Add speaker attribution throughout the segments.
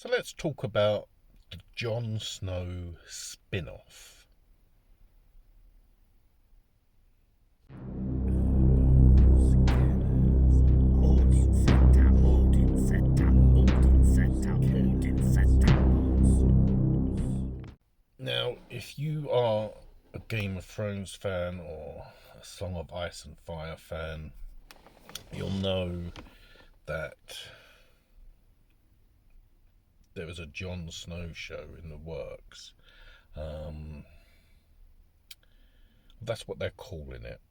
Speaker 1: So let's talk about the Jon Snow spin-off. Now, if you are a Game of Thrones fan or a Song of Ice and Fire fan, you'll know that there was a Jon Snow show in the works. That's what they're calling it.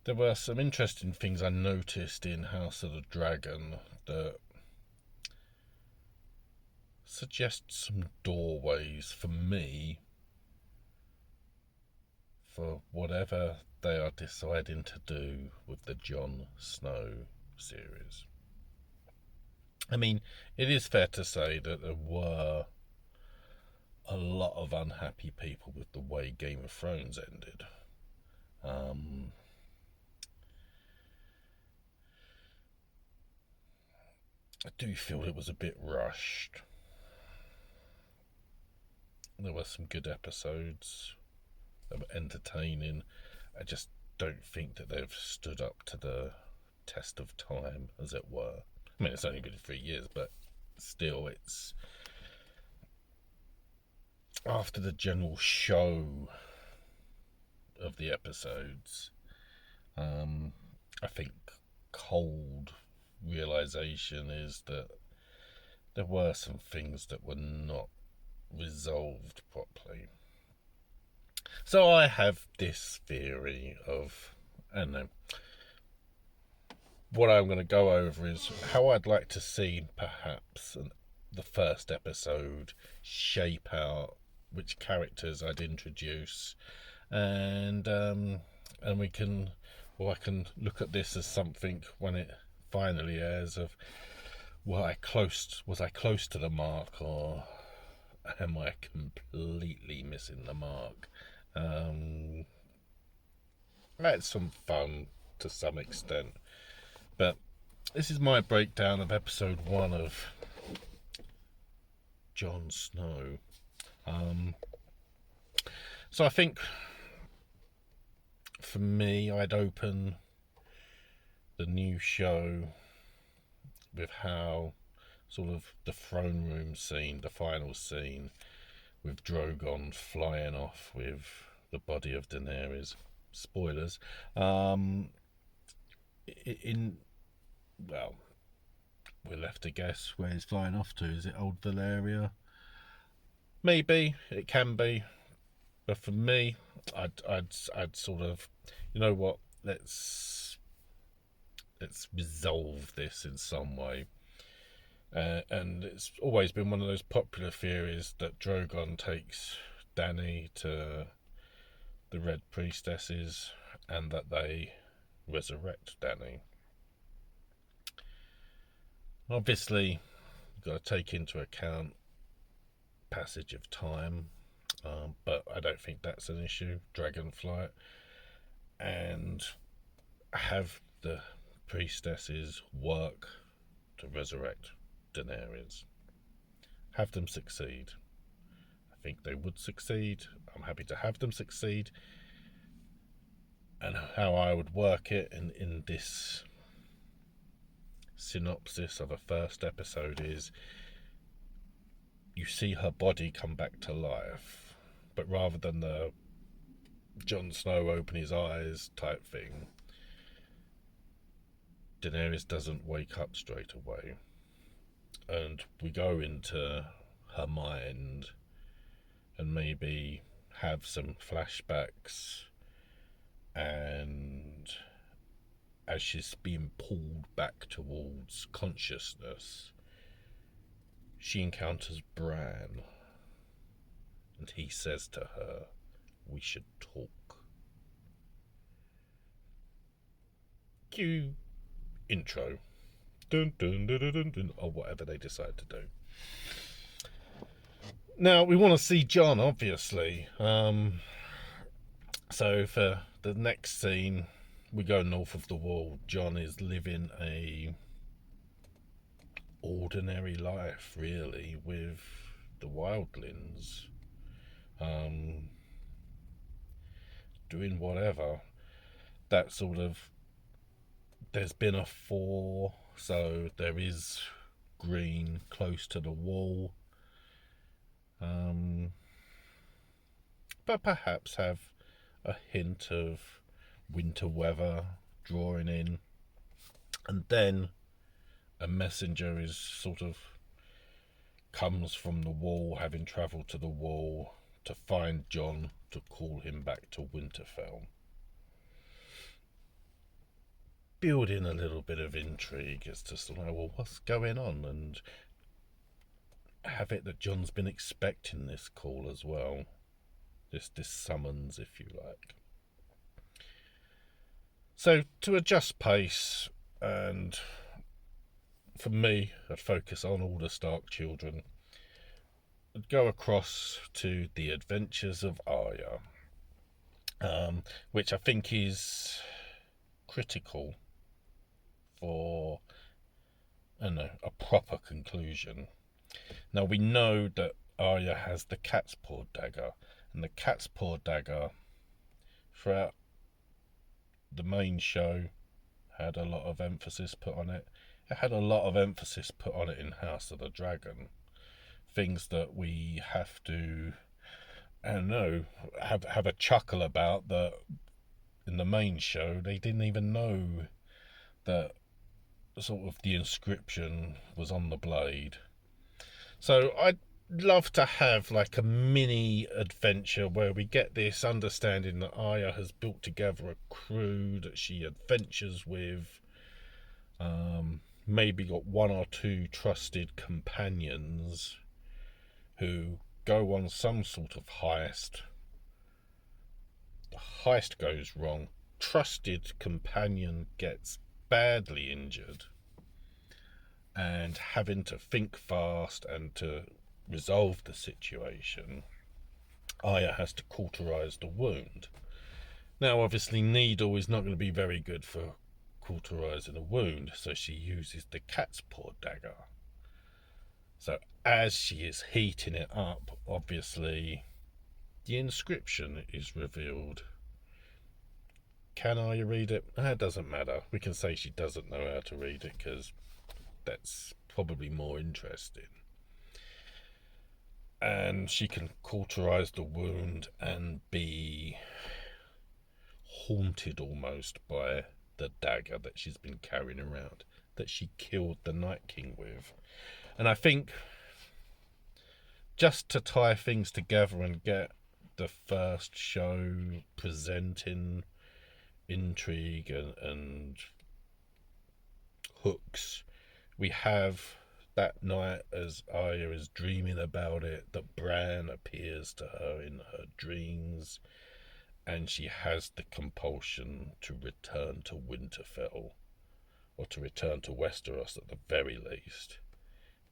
Speaker 1: There were some interesting things I noticed in House of the Dragon that suggest some doorways for me for whatever they are deciding to do with the Jon Snow series. I mean, it is fair to say that there were a lot of unhappy people with the way Game of Thrones ended. I do feel it was a bit rushed. There were some good episodes that were entertaining. I just don't think that they've stood up to the test of time, as it were. I mean, it's only been 3 years, but still, it's after the general show of the episodes. I think cold realization is that there were some things that were not resolved properly. So I have this theory of, I don't know, what I'm going to go over is how I'd like to see perhaps the first episode shape out, which characters I'd introduce, and we can, or I can look at this as something when it finally airs of, was I close to the mark, or am I completely missing the mark? I had some fun to some extent, but this is my breakdown of episode 1 of Jon Snow. So I think for me, I'd open the new show with how sort of the throne room scene, the final scene, with Drogon flying off with the body of Daenerys. Spoilers. Well, we're left to guess where he's flying off to. Is it Old Valyria? Maybe it can be, but for me, I'd sort of, you know what? Let's resolve this in some way. And it's always been one of those popular theories that Drogon takes Dany to the Red Priestesses and that they resurrect Dany. Obviously, you've got to take into account passage of time, but I don't think that's an issue. Dragonflight, and have the priestesses work to resurrect Daenerys. Have them succeed. I think they would succeed. I'm happy to have them succeed. And how I would work it in this synopsis of a first episode is, you see her body come back to life, but rather than the Jon Snow open his eyes type thing, Daenerys doesn't wake up straight away. And we go into her mind and maybe have some flashbacks, and as she's being pulled back towards consciousness, she encounters Bran, and he says to her, "We should talk." Cue intro. Dun, dun, dun, dun, dun, or whatever they decide to do. Now, we want to see Jon, obviously. So for the next scene, we go north of the wall. Jon is living a ordinary life, really, with the wildlings, doing whatever. That sort of, there's been a thaw, so there is green close to the wall, but perhaps have a hint of winter weather drawing in, and then a messenger is sort of comes from the wall, having travelled to the wall to find Jon to call him back to Winterfell. Build in a little bit of intrigue as to sort of, well, what's going on, and have it that Jon's been expecting this call as well, this summons, if you like. So to adjust pace, and for me, I'd focus on all the Stark children. I'd go across to the adventures of Arya, which I think is critical for, I don't know, a proper conclusion. Now, we know that Arya has the cat's paw dagger, and the cat's paw dagger throughout the main show had a lot of emphasis put on it. It had a lot of emphasis put on it in House of the Dragon. Things that we have to, I don't know, have a chuckle about, that in the main show they didn't even know that sort of the inscription was on the blade. So I'd love to have like a mini adventure where we get this understanding that Arya has built together a crew that she adventures with, maybe got one or two trusted companions who go on some sort of heist. The heist goes wrong, trusted companion gets badly injured, and having to think fast and to resolve the situation, Arya has to cauterize the wound. Now, obviously, needle is not going to be very good for cauterizing a wound, so she uses the cat's paw dagger. So as she is heating it up, obviously, the inscription is revealed. Can Arya read it? It doesn't matter. We can say she doesn't know how to read it, because that's probably more interesting. And she can cauterize the wound and be haunted almost by the dagger that she's been carrying around, that she killed the Night King with. And I think, just to tie things together and get the first show presenting intrigue and hooks, we have that night, as Arya is dreaming about it, that Bran appears to her in her dreams, and she has the compulsion to return to Winterfell, or to return to Westeros at the very least,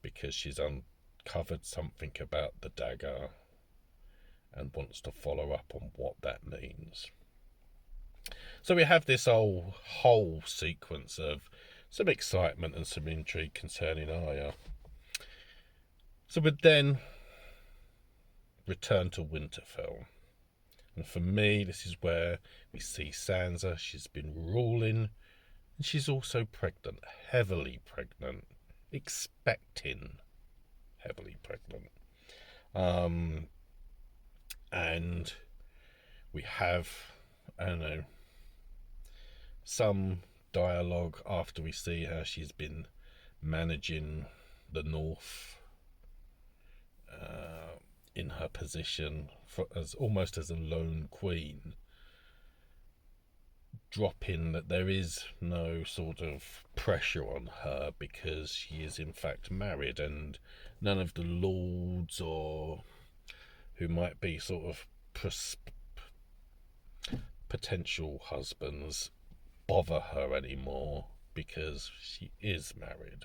Speaker 1: because she's uncovered something about the dagger and wants to follow up on what that means. So we have this whole sequence of some excitement and some intrigue concerning Arya. So we then return to Winterfell. And for me, this is where we see Sansa. She's been ruling, and she's also pregnant, heavily pregnant, expecting heavily pregnant. And we have, I don't know, some dialogue after we see how she's been managing the North, in her position as almost as a lone queen, dropping that there is no sort of pressure on her because she is in fact married, and none of the lords or who might be sort of potential husbands bother her anymore because she is married.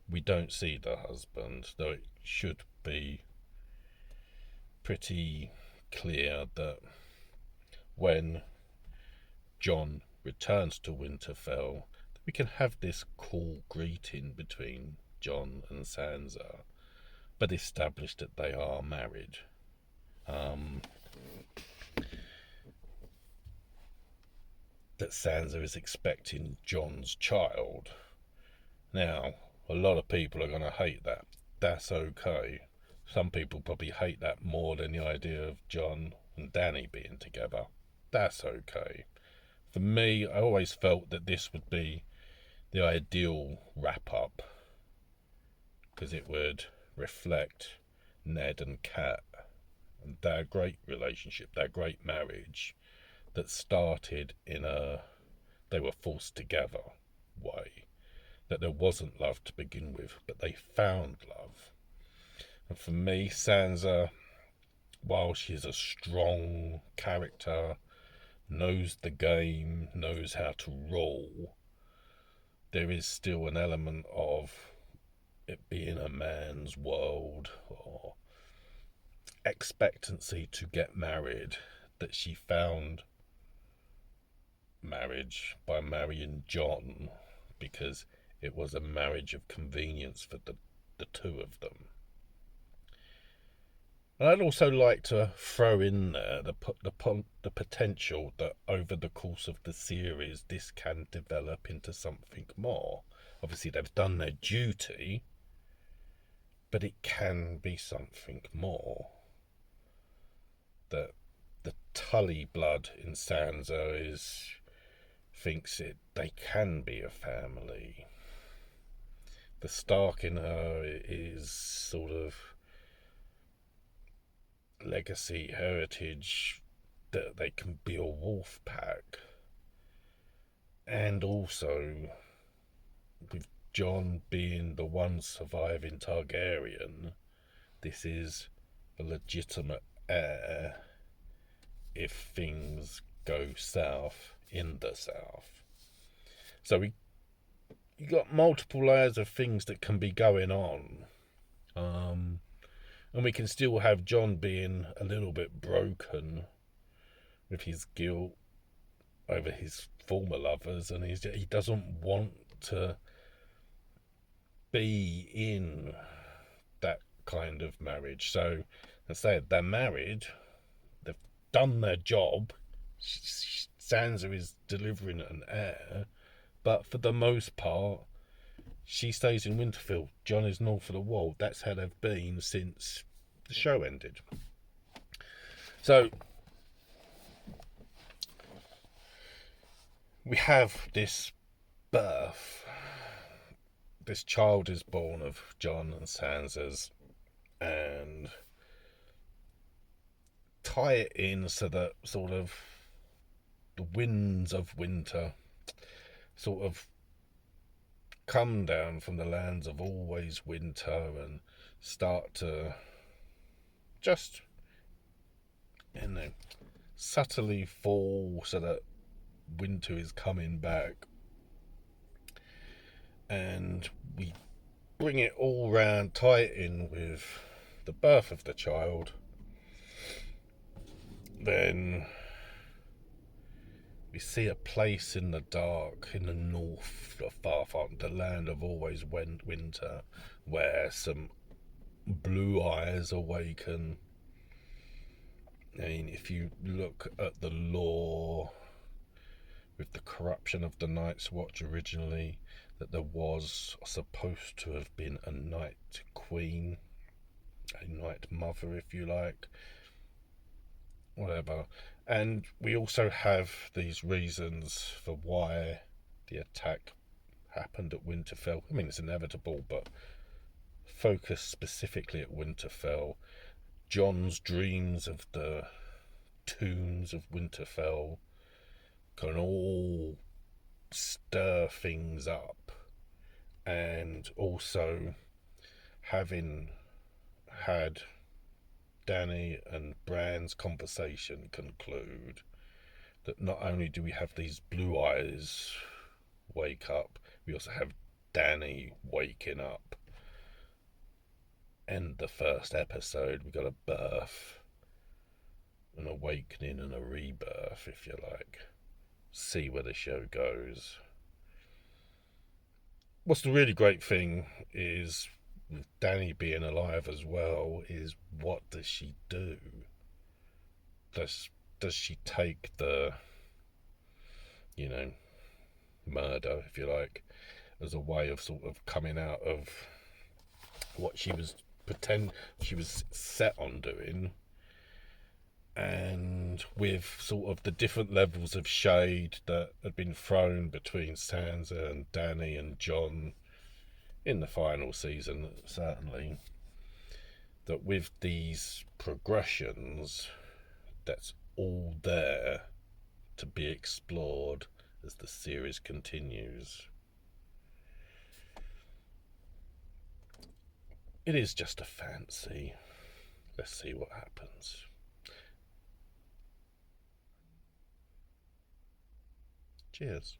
Speaker 1: We don't see the husband, though it should be pretty clear that when Jon returns to Winterfell, we can have this cool greeting between Jon and Sansa, but establish that they are married. That Sansa is expecting Jon's child. Now, a lot of people are going to hate that. That's okay. Some people probably hate that more than the idea of Jon and Dany being together. That's okay. For me, I always felt that this would be the ideal wrap-up, because it would reflect Ned and Cat and their great relationship, their great marriage that started in a they were forced together way. That there wasn't love to begin with, but they found love. And for me, Sansa, while she's a strong character, knows the game, knows how to roll, there is still an element of it being a man's world, or expectancy to get married, that she found marriage by marrying Jon, because it was a marriage of convenience for the two of them. And I'd also like to throw in there the potential that over the course of the series this can develop into something more. Obviously they've done their duty, but it can be something more. That the Tully blood in Sansa thinks they can be a family. The Stark in her is sort of legacy, heritage, that they can be a wolf pack. And also, with Jon being the one surviving Targaryen, this is a legitimate heir if things go south in the south. So you got multiple layers of things that can be going on. And we can still have Jon being a little bit broken with his guilt over his former lovers, and he doesn't want to be in that kind of marriage. So, let's say they're married, they've done their job, Sansa is delivering an heir, but for the most part, she stays in Winterfell. Jon is north of the wall. That's how they've been since the show ended. So we have this birth. This child is born of Jon and Sansa's, and tie it in so that sort of the winds of winter sort of come down from the lands of always winter and start to just, subtly fall so that winter is coming back. And we bring it all round, tie it in with the birth of the child. Then we see a place in the dark, in the north, far, far, the land of always winter, where some blue eyes awaken. I mean, if you look at the lore, with the corruption of the Night's Watch originally, that there was supposed to have been a Night Queen, a Night Mother, if you like, whatever. And we also have these reasons for why the attack happened at Winterfell. I mean, it's inevitable, but focus specifically at Winterfell. Jon's dreams of the tombs of Winterfell can all stir things up. And also, having had Dany and Bran's conversation conclude that not only do we have these blue eyes wake up, we also have Dany waking up. End the first episode, we got a birth, an awakening and a rebirth, if you like. See where the show goes. what's the really great thing is, with Danny being alive as well, is what does she do? Does she take the, you know, murder, if you like, as a way of sort of coming out of what she was set on doing, and with sort of the different levels of shade that had been thrown between Sansa and Danny and Jon in the final season, certainly, that with these progressions, that's all there to be explored as the series continues. It is just a fancy. Let's see what happens. Cheers.